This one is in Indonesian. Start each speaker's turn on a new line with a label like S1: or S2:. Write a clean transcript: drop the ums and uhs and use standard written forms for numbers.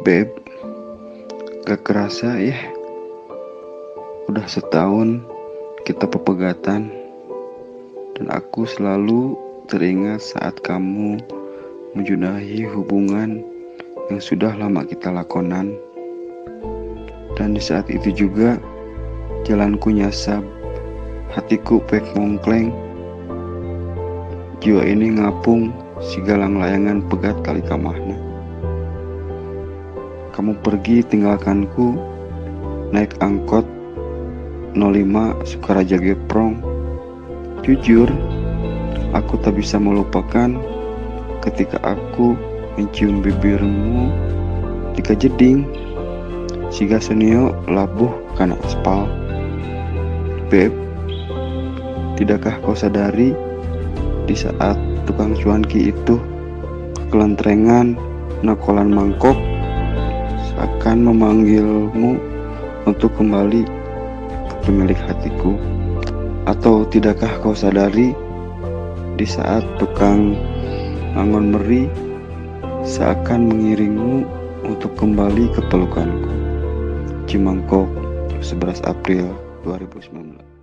S1: Beb, gak kerasa ya, udah setahun kita pepegatan. Dan aku selalu teringat saat kamu menjudahi hubungan yang sudah lama kita lakonan. Dan di saat itu juga jalanku nyasab, hatiku pek mongkleng. Jiwa ini ngapung si galang layangan pegat kali kamahna. Kamu pergi tinggalkanku naik angkot 05 Sukaraja Geprong. Jujur, aku tak bisa melupakan ketika aku mencium bibirmu di Kajeding. Siga senio labuh kana aspal. Beb, tidakkah kau sadari di saat tukang cuanki itu kelentrengan nakolan mangkok seakan memanggilmu untuk kembali ke pemilik hatiku? Atau tidakkah kau sadari di saat tukang angon meri seakan mengiringmu untuk kembali ke pelukanku? Cimangkok, 11 April 2019.